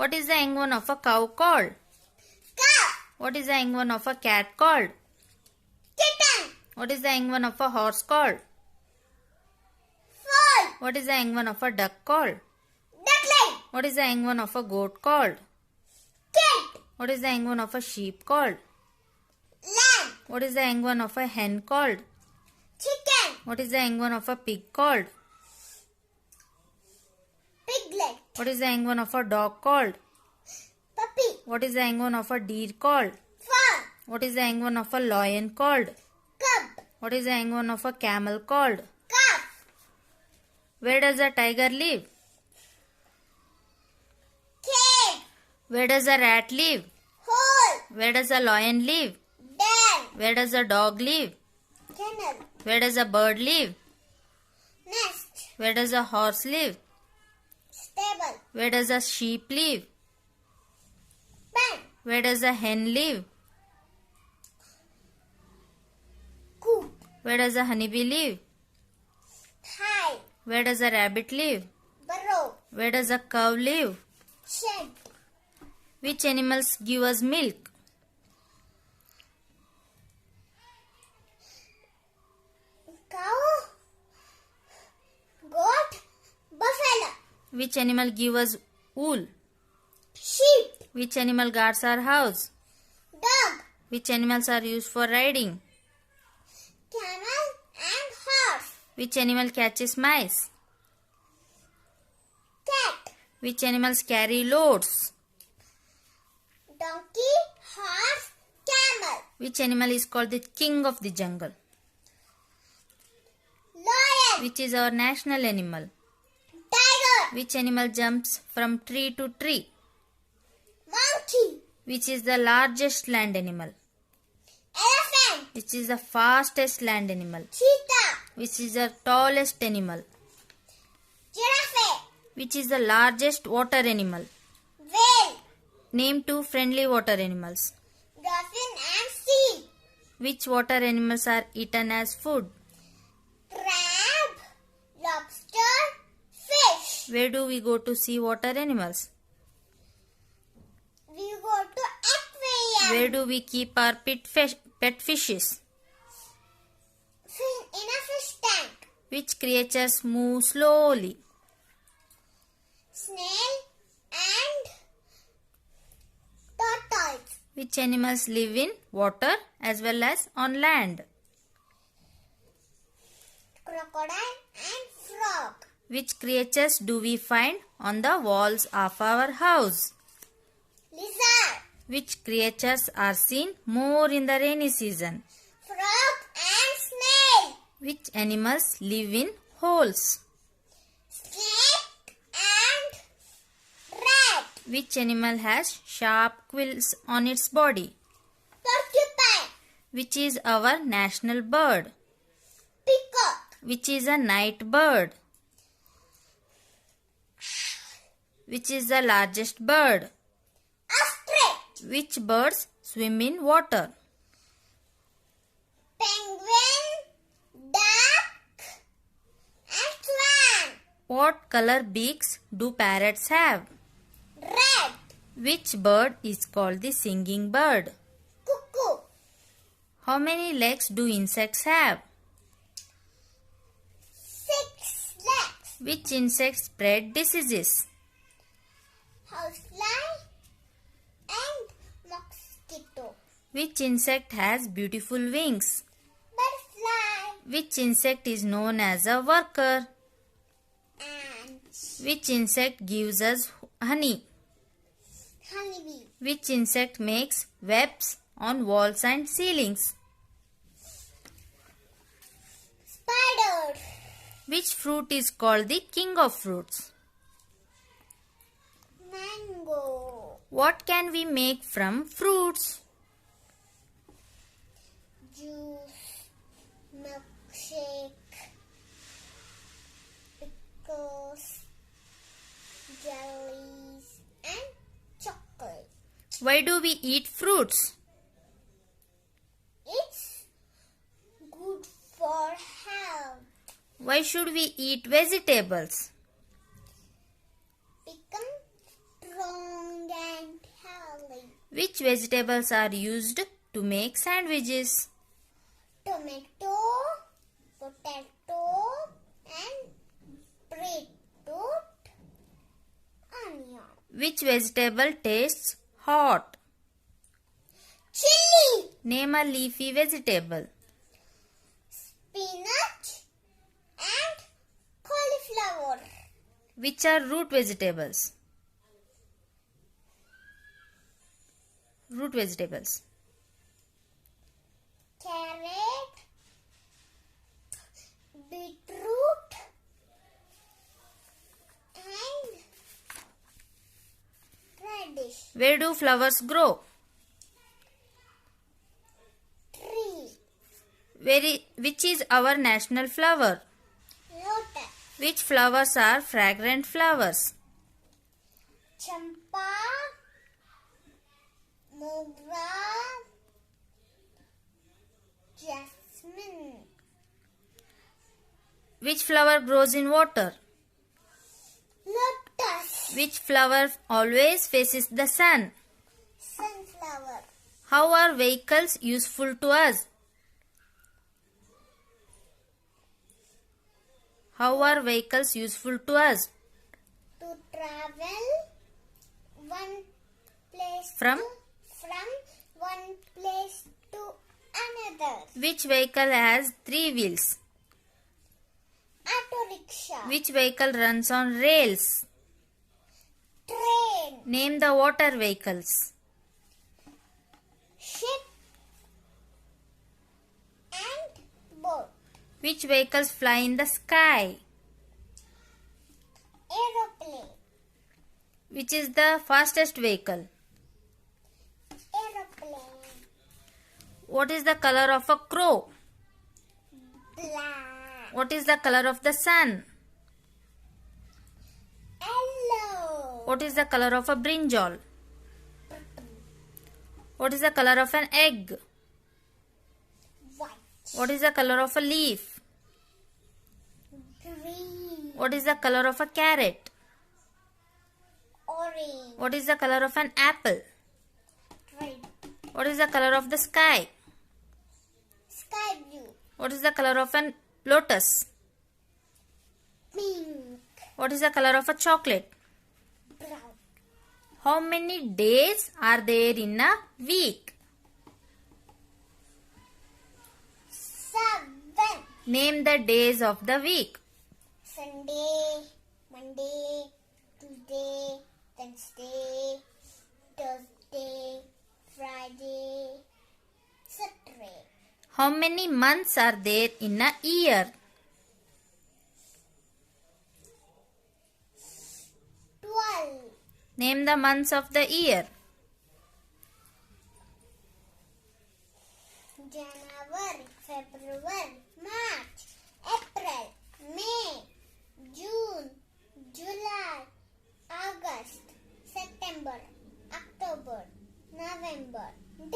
What is the young one of a cow called? Cow. What is the young one of a cat called? Kitten. What is the young one of a horse called? Foal. What is the young one of a duck called? Duckling. What is the young one of a goat called? Kid. What is the young one of a sheep called? Lamb. What is the young one of a hen called? Chicken. What is the young one of a pig called? Piglet. What is the young one of a dog called? Puppy. What is the young one of a deer called? Fawn. What is the young one of a lion called? Cub. What is the young one of a camel called? Calf. Where does a tiger live? Cave. Where does a rat live? Hole. Where does a lion live? Den. Where does a dog live? Kennel. Where does a bird live? Nest. Where does a horse live? Stable. Where does a sheep live? Pen. Where does a hen live? Coop. Where does a honeybee live? Hive. Where does a rabbit live? Burrow. Where does a cow live? Shed. Which animals give us milk? Cow. Goat. Buffalo. Which animal give us wool? Sheep. Which animal guards our house? Dog. Which animals are used for riding? Camel and horse. Which animal catches mice? Cat. Which animals carry loads? Donkey. Horse. Camel. Which animal is called the king of the jungle? Lion. Which is our national animal? Tiger. Which animal jumps from tree to tree? Monkey. Which is the largest land animal? Elephant. Which is the fastest land animal? Cheetah. Which is the tallest animal? Giraffe. Which is the largest water animal? Whale. Name two friendly water animals. Dolphin and seal. Which water animals are eaten as food? Crab. Lobster. Fish. Where do we go to see water animals? We go to aquarium. Where do we keep our pet fishes? In a fish tank. Which creatures move slowly? Snail and tortoise. Which animals live in water as well as on land? Crocodile and frog. Which creatures do we find on the walls of our house? Lizard. Which creatures are seen more in the rainy season? Frog and snail. Which animals live in holes? Snake and rat. Which animal has sharp quills on its body? Porcupine. Which is our national bird? Peacock. Which is a night bird? Which is the largest bird? Ostrich. Which birds swim in water? Penguin. Duck and swan. What color beaks do parrots have? Red. Which bird is called the singing bird? Cuckoo. How many legs do insects have? 6 legs. Which insects spread diseases? Housefly and mosquito. Which insect has beautiful wings? Butterfly. Which insect is known as a worker? Ant. Which insect gives us honey? Honeybee. Which insect makes webs on walls and ceilings? Spider. Which fruit is called the king of fruits? Mango. What can we make from fruits? Juice. Milkshake. Pickles. Jellies and chocolate. Why do we eat fruits? It's good for health. Why should we eat vegetables? Become strong. Which vegetables are used to make sandwiches? Tomato, potato, and beetroot, onion. Which vegetable tastes hot? Chili, Name a leafy vegetable. spinach, and cauliflower. Which are root vegetables? Root vegetables. Carrot, beetroot, and radish. Where do flowers grow? Tree, Which is our national flower? lotus, Which flowers are fragrant flowers? champa, mogra, jasmine. Which flower grows in water? Lotus, Which flower always faces the sun? sunflower. How are vehicles useful to us? How are vehicles useful to us? To travel one place From? from one place to another. Which vehicle has 3 wheels? Auto rickshaw, Which vehicle runs on rails? train, Name the water vehicles. ship, and boat. Which vehicles fly in the sky? Aeroplane, Which is the fastest vehicle? aeroplane. What is the color of a crow? Black, What is the color of the sun? yellow, What is the color of a brinjal? What is the color of an egg? white, What is the color of a leaf? green, What is the color of a carrot? orange, What is the color of an apple? red, What is the color of the sky? sky blue, What is the color of an lotus? pink, What is the color of a chocolate? brown. How many days are there in a week? 7. Name the days of the week. Sunday, Monday, Tuesday, Wednesday, Thursday, Friday, Saturday. How many months are there in a year? 12. Name the months of the year. January, February, March, April,